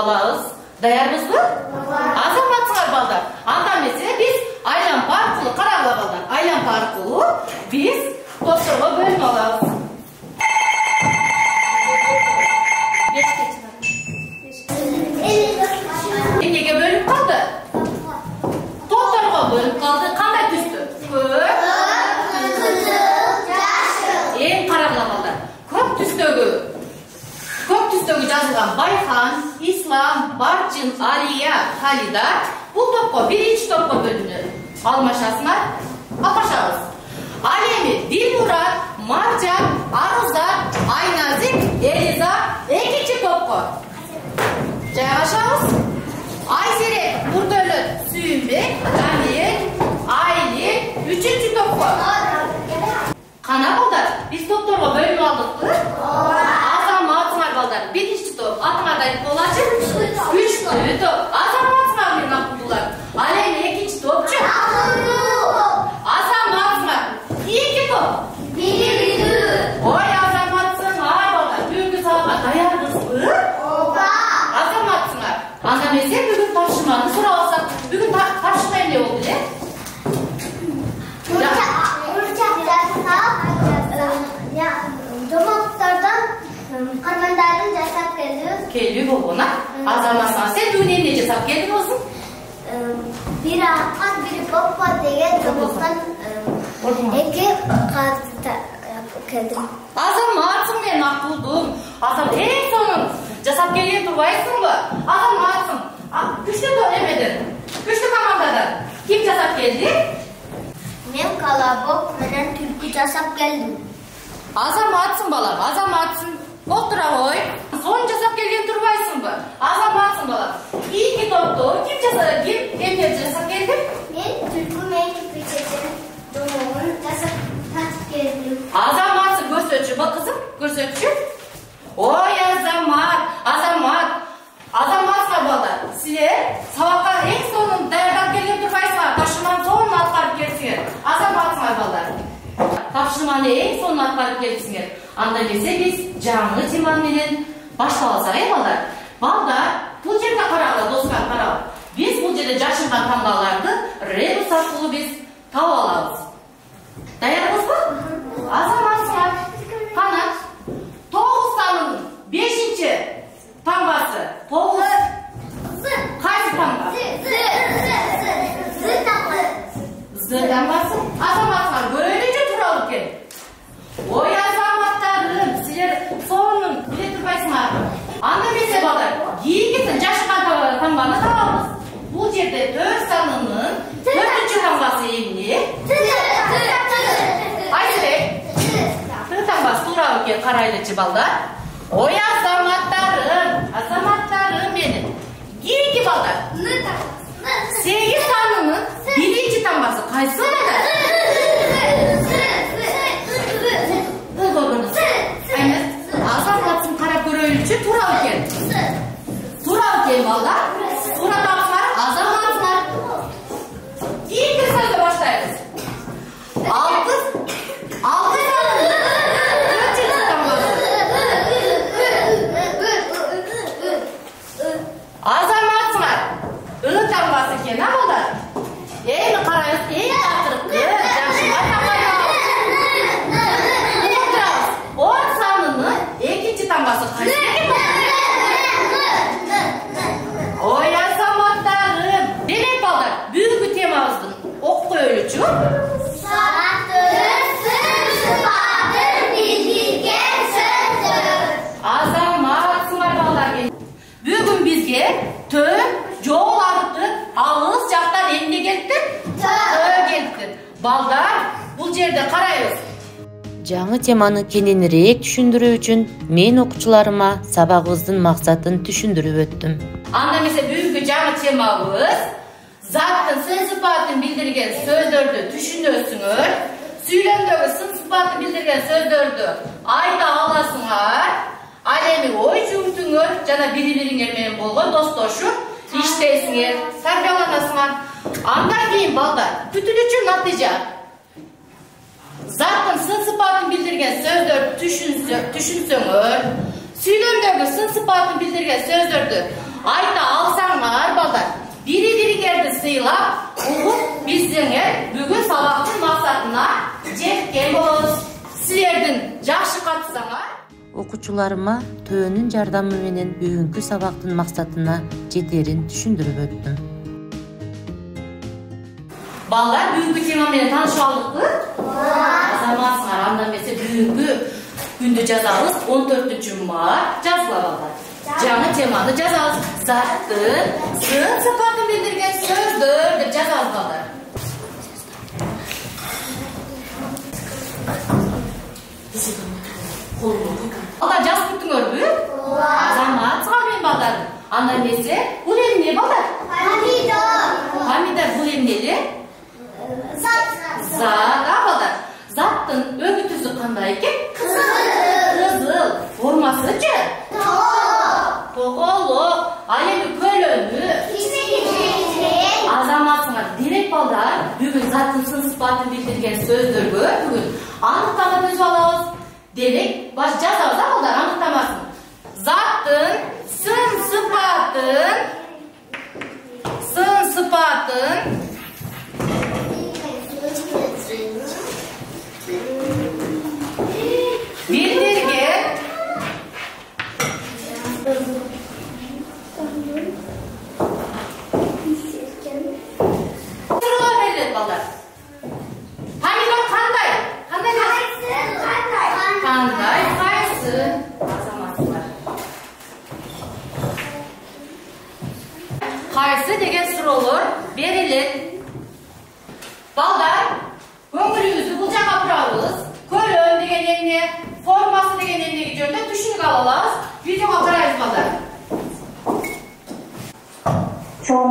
алабыз. Даярбызбы? Азаматсыңар балдар. Анда эмесе биз айланпа аркылуу карагыла балдар. Айланпа аркылуу биз топторго бөлүнүп алабыз. Эмнеге бөлүнүп калды? Топторго бөлүнүп калды. Кандай түстө? Көк, жашыл. Эң карагыла балдар. Көк түстөгү жазылган Байхан, Ислам, Барчын, Алия, Халида бул топко биринчи топко бөлүнөт. Алмашасыңар, алкашабыз. Ал эми Дилмурат, Маржан, Арузат, Айназик, Элиза экинчи топко. Жайгашабыз. Айзерек, Нурдөлөт, Сүйүнбек, Дамир, Айли үчүнчү топко. Кана балдар, биз топторго бөлүнүп алдыкпы? Азаматсыңар балдар, биринчи топ. Атыңарда айтып болачы? Үчтүү топ. Азаматсыңар менен акылдуулар. Ал эми экинчи топчу? Азаматсыңар. Эки топ. Ой, азаматсыңар балдар. Бүгүнкү сабакка даярбызбы? Азаматсыңар. Анда эмесе бүгүн тапшырманы сурап алсак, бүгүн тапшырма эмне болду эле? Жомоктардан кармандарын жасап келдибиз. Келүү болгона. Азаматсыңар, сен бүгүн эмне жасап келдиң болсуң? Бири акат, бири поппа деген жомоктон эки катты келдим. Азаматсың мен акылдуу. Эң сонун жасап келген турбайсыңбы? Азаматсың. Күчтүү эмеден, күчтүү командадан ким жасап келди? Мен колобок менен түлкү жасап келдим. Азаматсың балам, азаматсың. Отура кой. Сонун жасап келген турбайсыңбы? Азаматсың балам. Эки топту ким эмне жасап келди? Мен түлкү менен кирпичтен жомогун жасап тартып келдим. Азаматсың, көрсөтчү ба кызым? Көрсөтчү. Ой, азаматсыңар балдар. Силер сабакка эң сонун даярдап келген турбайсыңар. Тапшырманы сонун аткарып келсиңер. Азаматсыңар балдар. Тапшырманы эң сонун аткарып келсиңер. Анда эмесе биз жаңы тема менен баштап алсак, балдар. Балдар, бул жерде карагыла, достор, карагыла. Биз бул жерде жашырган таңбаларды ребус аркылуу биз таап алабыз. Даярбызбы? Азаматсыңар. Кана 9 санынын 5-чи таңбасы. 9. Кайсы таңба? З таңбасы. Азаматсыңар, көрөлүчү тууралып кел. Ой, азаматтарым, силер сонун биле турбайсыңар. Анда эмесе балдар, кийинкисин жашырган таңбаны табабыз. Бул жерде 4 санынын 4-чү таңбасы эмне? Айсыбек. Т таңбасы тууралып кел, карайлычы балдар. Ой, азаматтарым менин. Кийинки балдар. 8 санынын 1-чи таңбасы кайсы балдар? Азаматсың, карап көрөлүчү, тууралып кел. Тууралып кел балдар. Туура тапсыңар, азаматсыңар. Кийинки сөздө баштайбыз. 6 санынын 4-чү таңбасы. Азаматсыңар. Ы таңбасы экен, балдар. Эми карайбыз, эң акыркы жашырма таңбаны. 10 санынын 2-чи таңбасы кайсы экен? Ой, азаматтарым. Демек балдар, бүгүнкү темабыздын окуп коелучу. Сыпатын билдирген сөздөр. Азаматсыңар балдар. Бүгүн бизге төн, жол арты, алыс жактан эмне келди? Тө келди. Балдар, бул жерде карайбыз. Жаңы теманы кененирээк түшүндүрүү үчүн мен окуучуларыма сабагыбыздын максатын түшүндүрүп өттүм. Анда эмесе бүгүнкү жаңы темабыз заттын сын сыпатын билдирген сөздөрдү түшүнөсүңөр. Сүйлөмдөгү сын сыпатын билдирген сөздөрдү айта аласыңар. Ал эми ой жүгүтүңөр жана бири-бириңер менен болгон достошуп иштейсиңер, тарбияланасыңар. Андан кийин балдар, күтүлүүчү натыйжа. Заттын сын сыпатын билдирген сөздөрдү түшүнсөңөр, сүйлөмдөгү сын сыпатын билдирген сөздөрдү Ayta alsаңар балдар. Бири-биригерди сыйлап, угуп билсеңер, бүгүн сабактын максатына жеткен болобуз. Силердин жакшы катышсаңар, окуучуларыма төөнүн жардамы менен бүгүнкү сабактын максатына жетерин түшүндүрүп өттүм. Балдар, бүгүнкү тема менен таанышып алдыкпы? Азаматсыңар, андан эмесе бүгүнкү күндү жазабыз. 14 март жазгыла балдар. Жаңы теманы жазабыз. Заттын сын сыпатын билдирген сөздөр деп жазабыз балдар. Балдар, жазып бүттүңөрбү? Азаматсыңар мен балдар. Андан эмесе бул эмне балдар? Помидор. Помидор бул эмне? Зат, балдар. Заттын өгүтүсү кандай экен? Кызыл. Формасычы? Тоголок. Ал эми көлөмү? Азаматсыңар, демек балдар, бүгүн заттын сын сыпатын билдирген сөздөргө бүгүн аныктама түзүп алабыз. Демек, баш жазабыз балдар, аныктамасын. Заттын сын сыпатын билдирген суроо берилет балдар. Помидор кандай? Кандай, кайсы? Азаматсыңар. Кайсы деген суроолор берилет. Балдар, көңүлүңүздү бул жакка бурабыз. Көлөм деген эмне, формасы деген эмнеге жөнүндө түшүнүк ала алабыз. Видеого карайбыз балдар. Чоң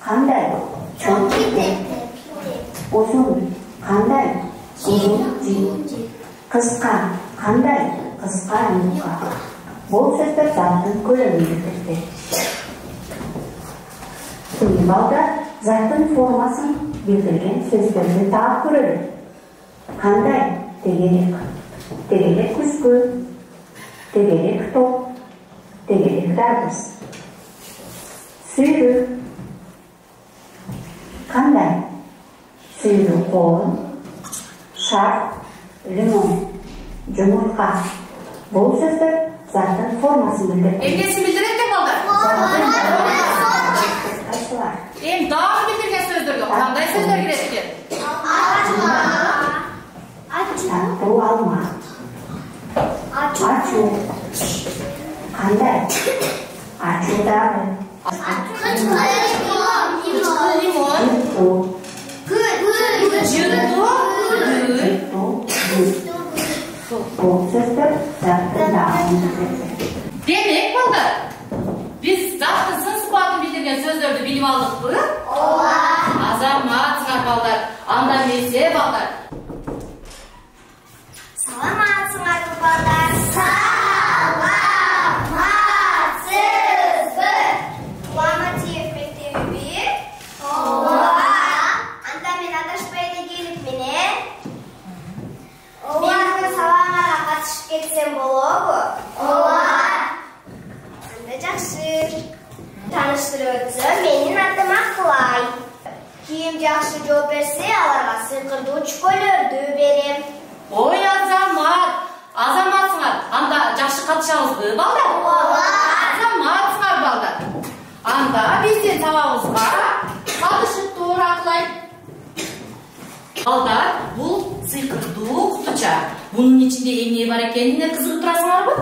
кандай? Чоң uzun кандай? Uzun жип. Кыска кандай? Кыска юбка. Бул сөздөр заттын көлөмүн билдирди. Эми балдар, заттын формасын билдирген сөздөрдү таап көрөлү. Кандай? Тегерек. Тегерек күзгү. Тегерек топ. Тегерек дарбыз. Сүйрү. Кандай? Сүйрү коон. Шар. Лимон. Жумуртка. Бул сөздөр заттын формасын билдирет. Эмнесин билдирет деп балдар? Кайсылар? Эми дагы билдирген сөздөргө кандай сөздөр кирет экен? Таттуу алма. Ачуу. Кандай? Ачуу дагы. Лимон. Бул сөздөр заттын даамын билдирет. Демек балдар, биз заттын сын сыпатын билдирген сөздөрдү билип алдыкпы? Азаматсыңар балдар, андан эмесе балдар. Саламатсыңар балдар. Ломатиев мектеби. Анда мен адашпай келип менен. Мен саламага катышып кетсем болобу? Анда жакшы. Тааныштырып өтсөм, менин атым Акылай. Ким жакшы жооп берсе, аларга сыйкырдуу чүкөлөрдү берем. Ой азаматсыңар, анда жакшы катышабызбы балдар? Азаматсыңар балдар. Анда биздин сабагыбызга катышып тур Акылай. Балдар, бул сыйкырдуу кутуча. Бунун ичинде эмне бар экенине кызыгып турасыңарбы?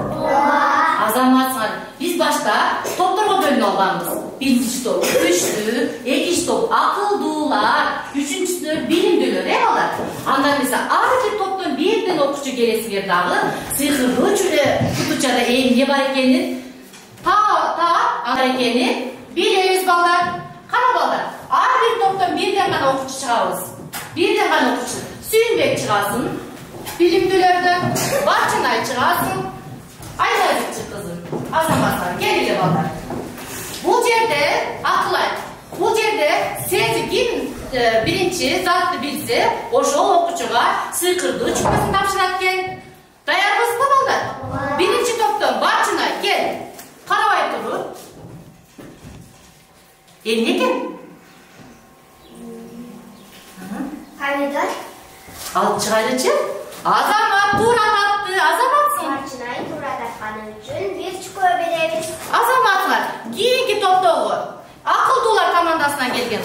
Азаматсыңар, биз башта топторго бөлүнүп алганбыз. Биринчи топ күчтүү, экинчи топ акылдуулар, үчүнчүсү билимдүүлөр, балдар. Андан эмесе ар бир топтон бирден окуучу келесиңер дагы сыйкырдуу кутучада эмне бар экенин анда экенин билебиз балдар. Кана балдар, ар бир топтон бирден гана окуучу чыгабыз. Бирден гана окуучу. Сүйүнбек чыгасын, билимдүүлөрдөн, Бачынай чыгасын, Айназик кызым. Азаматсыңар, келгиле балдар. Бул жерде Акылай, бул жерде сезгин биринчи затты билсе, ошол окуучуга сыйкырдуу чүкмөсүн тапшырат экен. Даярбызбы балдар? Биринчи топтон Бачынай, кел. Карабай туруп. Ne ekan? Pomidor. Alып çıkarıcı. Azamat tuğra taptı. Azamatsın. Marjinayı tuğra tapqani uchun 1 çuko beremiz. Azamatlar. Keyingi topdagi Aqldular komandasidan kelgan.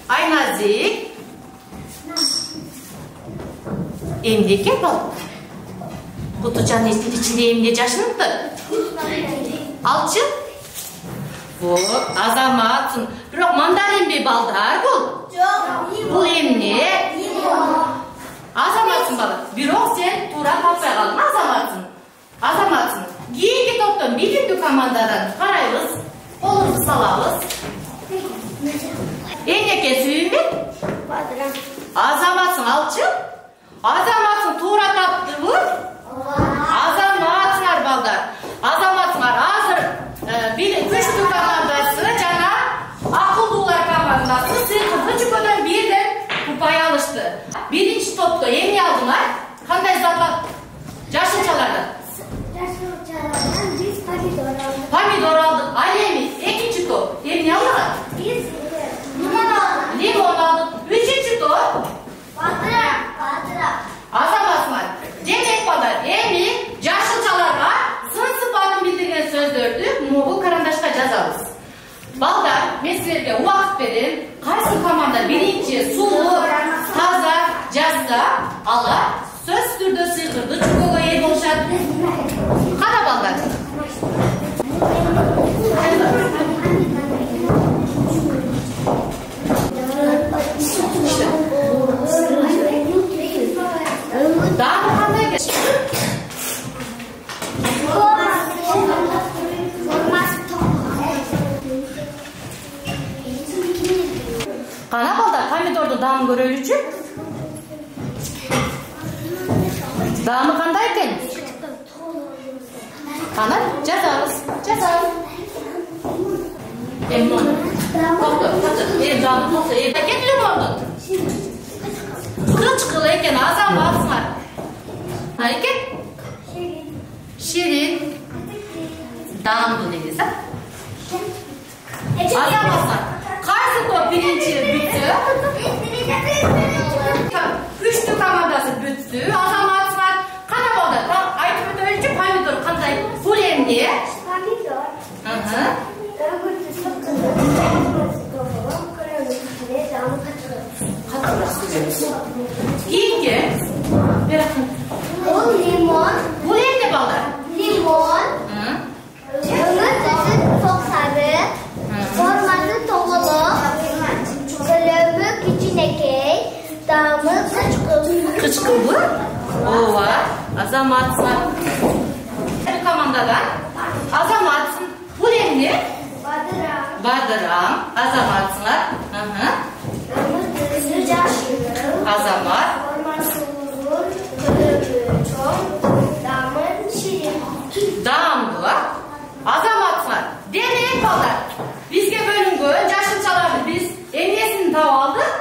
Aynazik. Endi ekan bal. Qutuchanın içinde endi jashnibdi. Alçı. Bu azamatsın. Biroq mandarin bir baldar bu. Yo'q. Bu emni? Azamatsın bala. Biroq sen tuğra tapmay qalding. Azamatsın. Keyingi topdan birinchi komandadan qaraymiz. Qo'limizni salamiz. Eke suyunmi? Badram. Azamatsın alçı. Azamatsın tuğra taptı bu. Azamatsınlar baldar. Azamatsınlar hazır. Üçlü komandası jana Aqldular komandası sırkı çukodan birden kupaya alıştı. Birinci topta emni aldılar. Qanday zatlar? Jashilchalardan. Jashilchalardan biz pomidor aldık. Pomidor aldık. Alemi. İkinci top. Emni aldılar. Biz limon aldık. Limon aldık. Üçüncü top. Badram. Azamatsınlar. Demek baldar emni jashilchalarga sın sıfatın bildirgen sözdördü bu karandaşka jazabız. Baldar, men sizlerge vaqt berip, qaysi komanda birinchi sulu, taza жазса, ala söz түрдө сыйкырды чукого ээ болушат. Кара балдар. Daha kандай geç? Qana balдар, pomidordu damı görөлүчү? Damı qanday ekan? Qana, жазабыз. Limon. To'xta, damı to'xta. Ekan limondu. Qıçqıl ekan, azamatsınlar. Ha ekan? Shirin. Damdı deysiz, ha? Azamatsınlar. Qaysi top birinchi bitdi? Üçlü komandası bütdü. Azamatsınlar. Qana boldi? Aytib o'taylik, pomidor qanday? Pul emni? Pomidor. Keyingi? Bu limon. Bu emni boldi? Limon. Ömür çok sarı. Forması toğulu. Kılımı küçünekey. Damı kıçkıl. Kıçkıl bu? Ova. Azamatsınlar. Bir komandadan azamatsın. Bu emni? Badram. Azamatsınlar. Azamat. Forması uzun. Kılımı çok. Damı şirin. Damdı. Azamatsınlar. Demek ballar. Bizge bölüngön jashilchalarni biz emnesini tap aldık.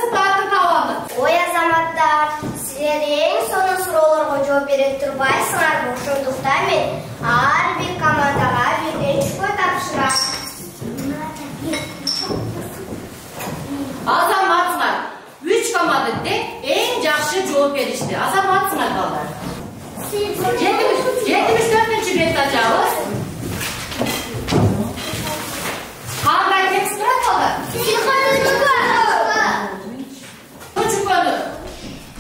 Sıfatı tap aldık. Oy azamatlar, sizler en son sorularga жооп бере турбайсыңар. Ошондуктан мен ар бир командага бирден чуко тапшырам. Azamatsınlar. 3 komandada en жақсы жооп беришти. Azamatsınlar ballar. 74-cü bet açabız. Qanday tekst turadi ballar? Bu çukonu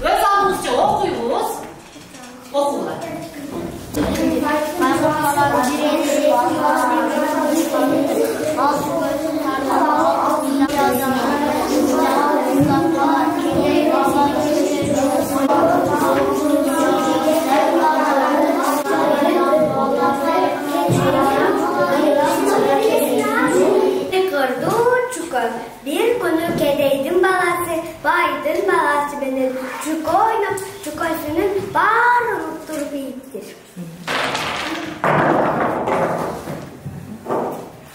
öz aldığınızca okuyunuz. Okular. Bir günü kedeydin balası, baydın balası benim. Çuko oynap, çukosunun bağrı unuttur beyittir.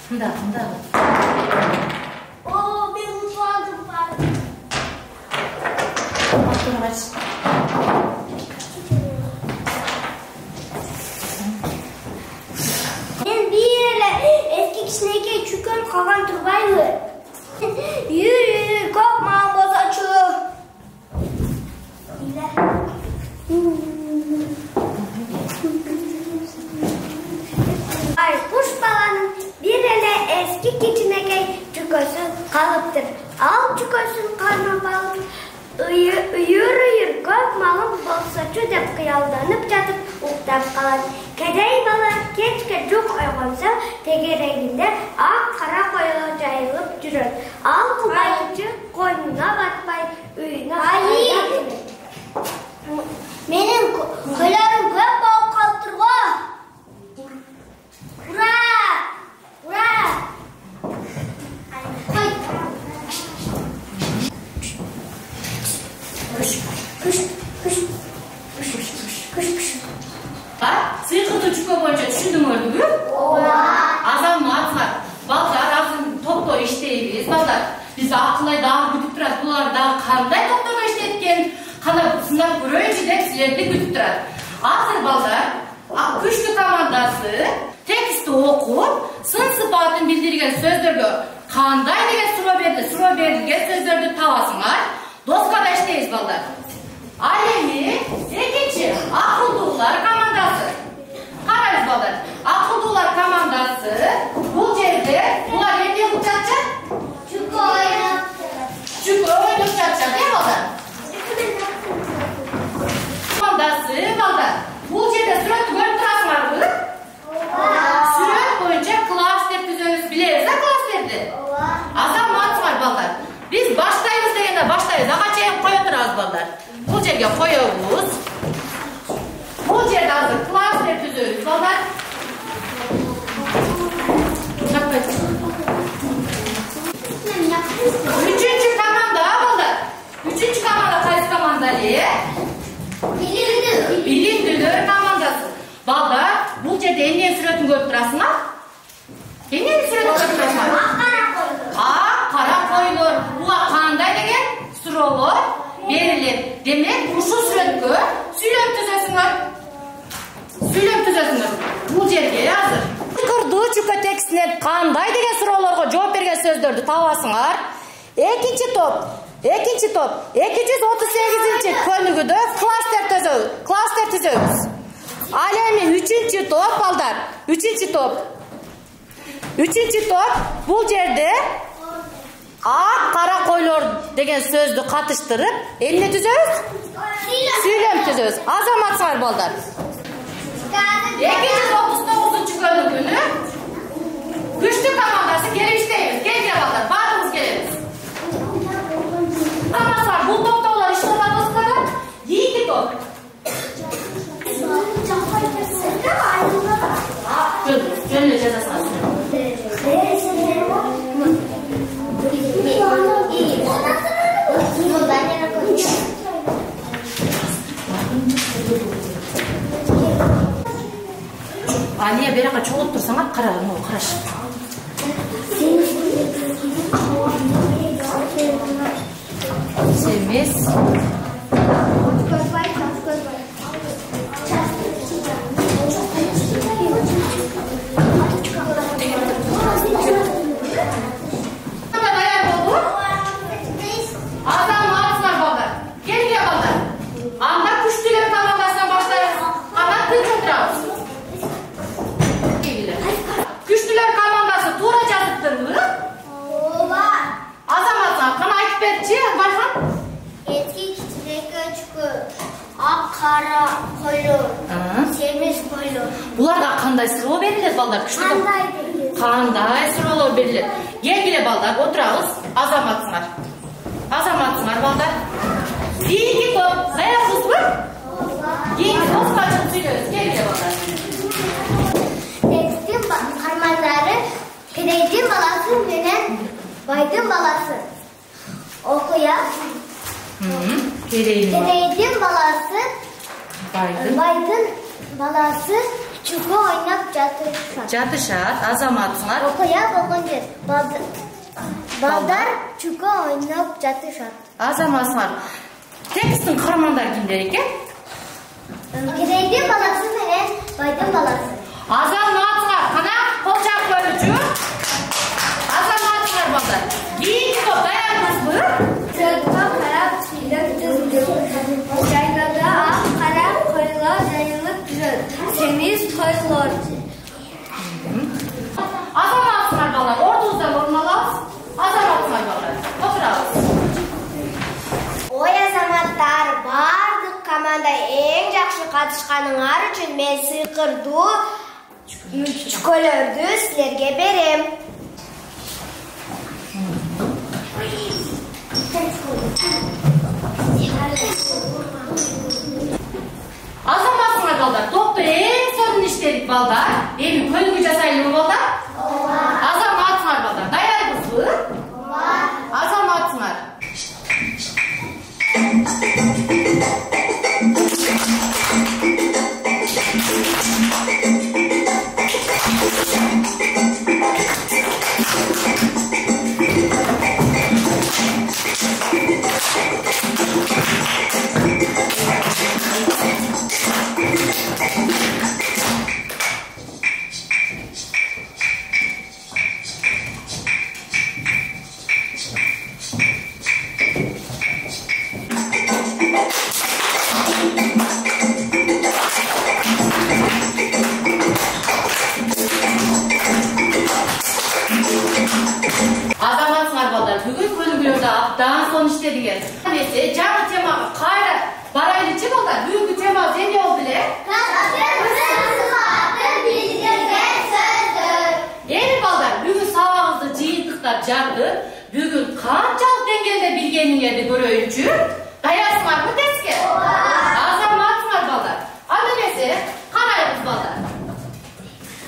Hında. Oo, ben mutfağım var. Ben bir yere eski kalıptır. Al çikosun karnı balık. Uyur köp malım bolsaçu dep kıyaldanıp jatıp uktap kalan. Kedey bala keçke cuk oygonsa tegereginde ak kara koyulu jayılıp жүрөр. Al kubayıcı koynuna batpay üyüne aydan. Menin koylarım köp boğup kaltırgo. Ura! Ura! Сыйкылды чүкө боюнча түшүндүңөрбү? Ооба. Азаматlar, балдар, азыр топто иштейбиз, балдар. Биз акылай дагы күтүп турат. Булар дагы кандай топтордо иштеткен, кандай сынап көрөйүнчү деп силерди күтүп турат. Азыр балдар, күчтүү командасы текстти окуп, сын сыпатын билдирген сөздөргө кандай деген суроо берди. Суроо берилген сөздөрдү табасыңар. Доскада иштейбиз, балдар. Ал эми экинчи акылдуулар командасы. Караңыз, балдар. Акылдуулар командасы бул жерде булар эмне кылып жатышат? Чүкө ойноп. Чүкө ойноп жатышат, э, балдар? Командасы, балдар. Бул жерде сүрөттү көрүп турасыңарбы? Сүрөт боюнча класстер түзөбүз, билебиз да класстерди? Азаматсыңар, балдар. Биз баштайбыз дегенде баштайбыз. Ага чейин кое турабыз, балдар. Бул жерге коебуз. Бул жерде азыр класстер түзөбүз, балдар. Үчүнчү команда, балдар. Үчүнчү команда кайсы команда эле? Билимдүүлөр командасы. Балдар, бул жерде эмне сүрөтүн көрүп турасыңар? Эмне сүрөтүн көрүп турасыңар? Ак кара койлор. Буга кандай деген суроолор берилет. Демек, ушул сүрөткө сүйлөм түзөсүңөр. Сүйлөм түзөсүңөр. Бул жерге азыр кырдуу чүкө текстинен кандай деген суроолорго жооп берген сөздөрдү табасыңар. Экинчи топ 238-чи көнүгүдө класстер түзөбүз. Ал эми үчүнчү топ, балдар. Үчүнчү топ бул жерде ак кара койлор деген сөздү катыштырып, эмне түзөбүз? Сүйлөм түзөбүз. Азаматсыңар, балдар. 239-чу көнүгүнү күчтүү командасы келип иштейбиз. Келгиле, балдар, баарыбыз келебиз. Азаматсыңар, бул топто булар иштеп атасыздар. 2 топ. Жөн жазасыңар. Алия берака чогулуп турсаңар, караш. Семиз. Күчтүлөр командасы туура жазыптырбы? Ооба. Азаматсың, кана айтып берчи, Байхан? Ак кара койлор, семиз койлор. Буларга кандай суроо берилет, балдар? Кандай суроолор берилет? Келгиле, балдар, отурабыз. Азаматсыңар, балдар. 2 топ, даярсызбы? Кийинки топко чыгып сүйлөбүз. Келгиле, балдар. Тексттин кармандары кедейдин баласы менен байдын баласы. Окуя. Кедейдин баласы байдын баласы чүкө ойноп жатышат. Азаматсыңар. Окуя болгон жер. Балдар чүкө ойноп жатышат. Азаматсыңар. Тексттин кармандары кимдер экен? Кедейдин баласы менен байдын баласы. Азаматсыңар, кана кол жаап көрүчү. Азаматсыңар, балдар. 2 топ даярсызбы? Сыртка карап сүйлөп түздүк. Жайлада ак кара койлор жайылып жүрөт. Семиз койлор. Азаматсыңар, балдар. Ордуңуздан орун алабыз. Азаматсыңар, балдар. катышканыңар үчүн мен сыйкырдуу чүкөлөрдү силерге берем. Азаматсыңар балдар, топто эң сонун иштедик балдар. Эми көлгү жасайлыбы балдар? Азаматсыңар балдар, даярбызбы? Азаматсыңар. Азаматсыңар балдар, бүгүн көлгүлөрдө абдан сонун иштедиңер. Эмесе жаңы темага кайра барайлычы балдар. Бүгүнкү тема эмне болду эле? Эми балдар, бүгүн сабагыбызды жыйынтыктап жардык. Бүгүн канчалык деңгээлде билгениңерди көрөйүнчү. Даярсыңарбы тестке? Азаматсыңар балдар. Анда эмесе карайбыз балдар.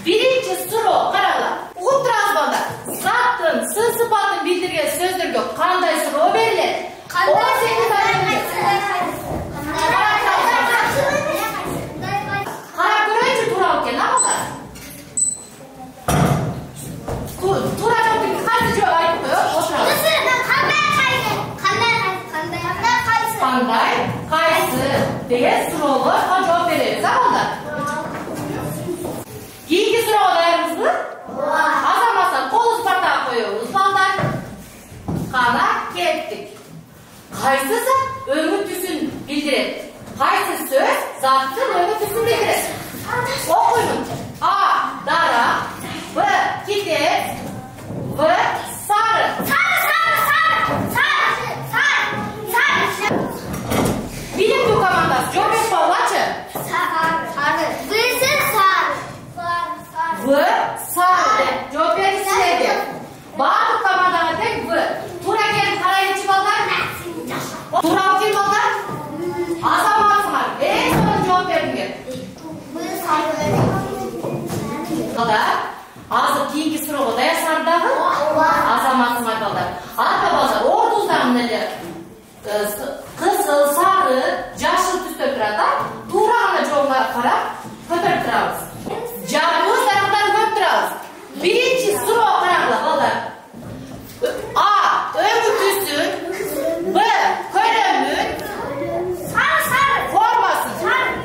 Биринчи суроо карагыла. Угуп турасыз балдар. Заттын сы-сыпатын билдирген сөздөргө кандай суроо берилет? Карап көрөйүнчү туура экен, а балдар? Туура жооп кайсы жооп айтып коёюз, отурабыз. Кандай, кайсы деген суроолорго жооп беребиз, а балдар? Кийинки суроого даярбызбы? Азаматсыздар, колубузду партага коебуз балдар. Кана кеттик. Кайсы зат өңү түсүн билдирет? Кайсы сөз заттын өңү түсүн билдирет? Окуймун. А. Дара. Б. Китеп. В. Сары. Билимдүү командасы жооп берип койгулачы. В. Сары деп жооп берисиңерди. Баардык командага тең В. Туура экенин карайлычы балдар. Туура экен балдар. Азаматсыңар, эң сонун жооп бердиңер. Балдар, азыр кийинки суроого даярсыңар дагы? Азаматсыңар балдар. Ата балдар, ордуңуздан эле кызыл, сары, жашыл түстө турат, а? Туура гана жообуңа карап көтөрүп турабыз. Жабыз тарыктарын көрүп турабыз. Биринчи суроо карагыла балдар. А. Өңү түсүн. Б. Көлөмүн. Формасын.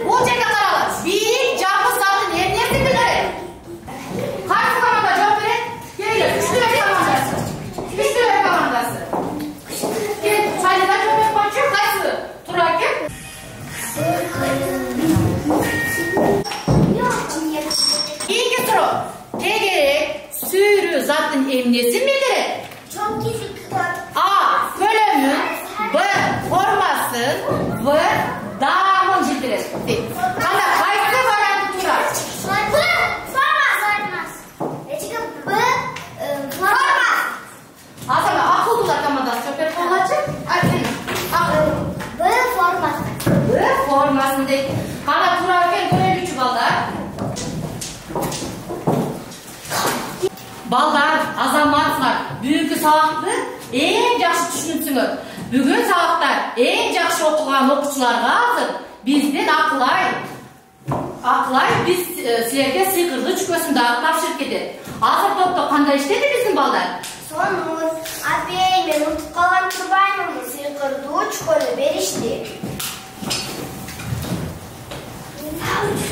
Бул жерге карагыла. Бир жабыз заттын эмнесин билдирет? Кайсы команда жооп берет? Келе, күчтүүрөөк командасы. Күчтүүрөөк командасы. Кел, Салида жооп берип койчу. Кайсы? Туура экен? Кийинки суроо. Тегерек сүйрүү заттын эмнесин билдирет? А. Көлөмүн. Б. Формасын. В. Даамын билдирет. Кандай кайсы варианты туура? Азыр акылдуулар командасы жооп берип койгулачы. Б. Формасын дейт. Кана туура экен көрөлүчү балдар. Балдар, азаматсыңар, бүгүнкү сабакты эң жакшы түшүнүпсүңөр. Бүгүн сабакта эң жакшы окуган окуучуларга азыр бизден Акылай биз силерге сыйкырдуу чүкөсүн дагы тапшырып кетет. Азыр топто кандай иштеди биздин балдар? Сонун. Апей, мен утуп калган турбаймын. Сыйкырдуу чүкөнү беришти.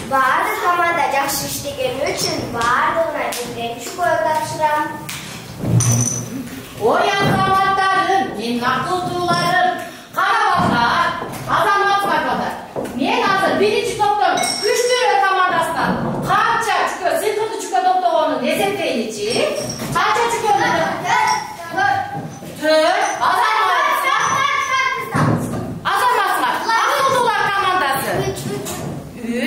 Баардык команда жакшы иштеген үчүн баардыгына бирден чүкө тапшырам. Ой азаматтарым, мен акылдууларым, карабалдар, азаматсыңар балдар. Мен азыр биринчи топтон күчтүүрөөк командасынан канча чүкө, сыйкырдуу чүкө топтогонун эсептейиничи. Канча чүкө? 4. Азаматсыңар, акылдуулар командасы. 3.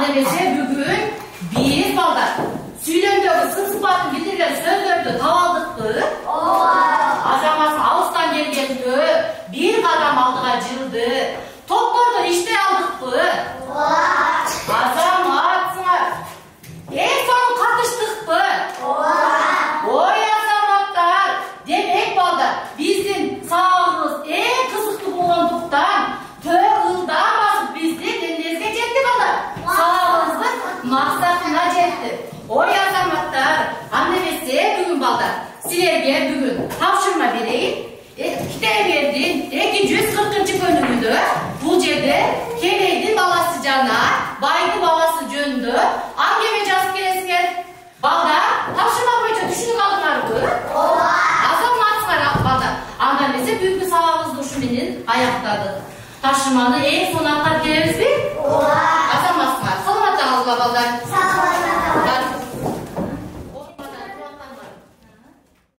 Anda bese bugün biz ballar süylendögü sınıfatın bildirgen sözlörді tavaldıkты. Azamасы Ağustan gelgenді, bir kadam aldığa жылды. Toptordu işte aldıkты. Azamatsыңар. Son katıştıkты. Oy azamatlar. Demek ballar bizden sağlığımız en kızıklı boğanduktan tığıldan basıp bizde dendezge jetti ballar. Sağlığımızın maksatına jetti. Oy azamatlar. Anda bese bugün ballar silerge bugün tavşırma bereyim. Kitap verdim. 240. bölümüdü. Bu jerde Keneydin balası Cana, Baydı balası Jöndü. Angeme jaz keresingер. Balda tavşırma boyunca düşünüp aldыңар bu. Azamatsыңар balda. Anda bese bugün sağlığımızды uşuменен аяқтадық. Тапшырманы ең соңына келеміз бе? Азаматсыңар. Саламатсыңар балдар.